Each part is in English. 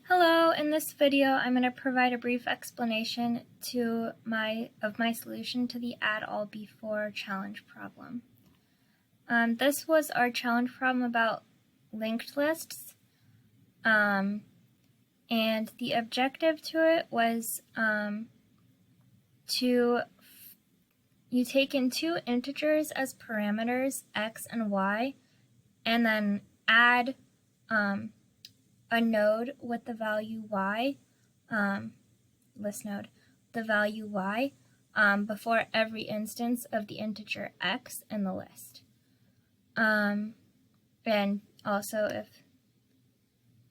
Hello, in this video I'm going to provide a brief explanation of my solution to the addAllBefore challenge problem. This was our challenge problem about linked lists, and the objective to it was you take in two integers as parameters, x and y, and then add a node with the value y, list node, the value y, before every instance of the integer x in the list. And also if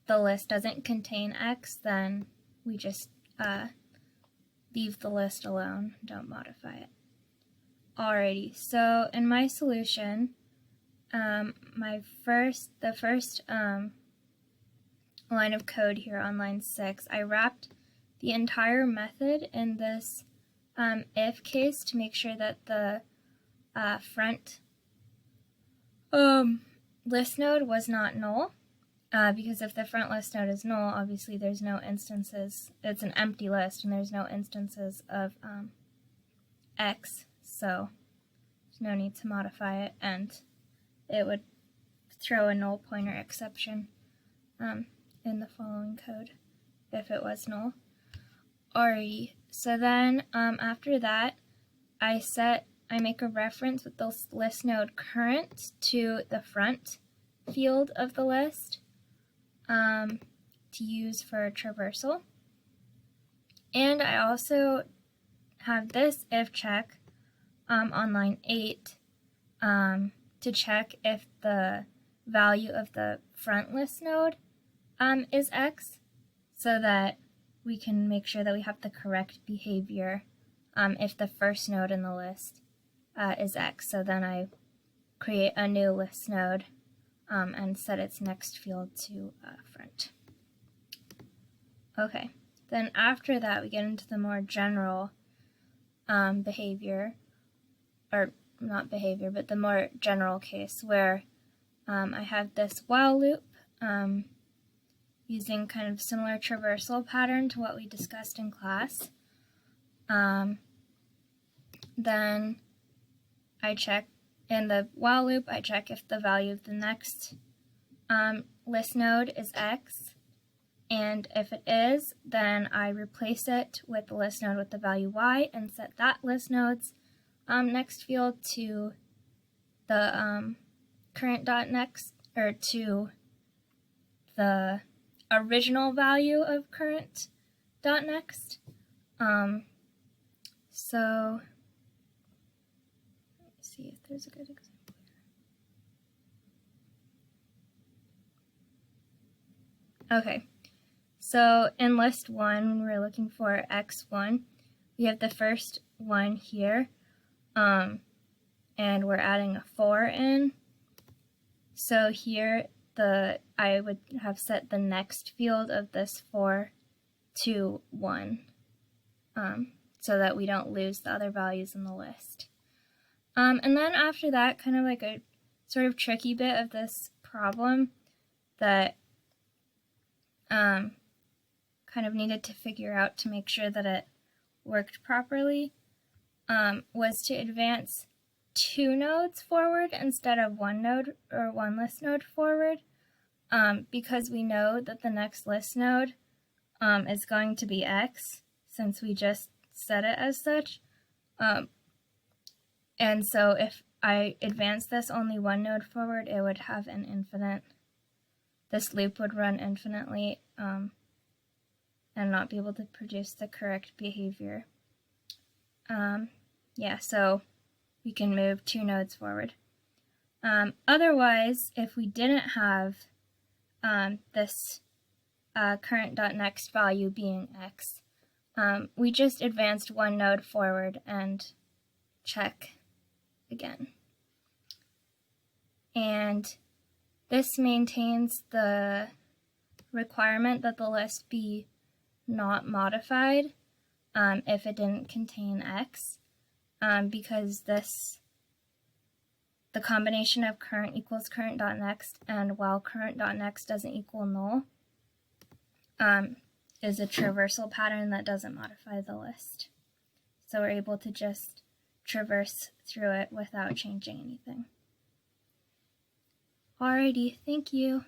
the list doesn't contain x, then we just leave the list alone, don't modify it. Alrighty, so in my solution, the first line of code here on line 6, I wrapped the entire method in this if case to make sure that the front list node was not null, because if the front list node is null, obviously there's no instances, it's an empty list and there's no instances of x, so there's no need to modify it, and it would throw a null pointer exception in the following code if it was null. Alrighty, so then after that I make a reference with the list node current to the front field of the list to use for traversal. And I also have this if check on line 8 to check if the value of the front list node is x, so that we can make sure that we have the correct behavior if the first node in the list is x. So then I create a new list node and set its next field to front. Okay, then after that we get into the more general behavior, or not behavior, but the more general case where I have this while loop using kind of similar traversal pattern to what we discussed in class. Then I check in the while loop, I check if the value of the next list node is x, and if it is, then I replace it with the list node with the value y and set that list node's next field to the current.next, or to the original value of current.next. So let me see if there's a good example here. Okay, so in list 1, when we're looking for x1, we have the first one here, and we're adding a 4 in. So here I would have set the next field of this 4 to 1, so that we don't lose the other values in the list. And then after that, kind of like a sort of tricky bit of this problem that kind of needed to figure out to make sure that it worked properly, was to advance 2 nodes forward instead of 1 node or 1 list node forward, because we know that the next list node is going to be x, since we just set it as such. And so if I advance this only 1 node forward, it would have an infinite, this loop would run infinitely and not be able to produce the correct behavior. Yeah, so we can move 2 nodes forward. Otherwise, if we didn't have this current.next value being x, we just advanced 1 node forward and check again. And this maintains the requirement that the list be not modified if it didn't contain x, because the combination of current equals current.next and while current.next doesn't equal null, is a traversal pattern that doesn't modify the list. So we're able to just traverse through it without changing anything. Alrighty, thank you.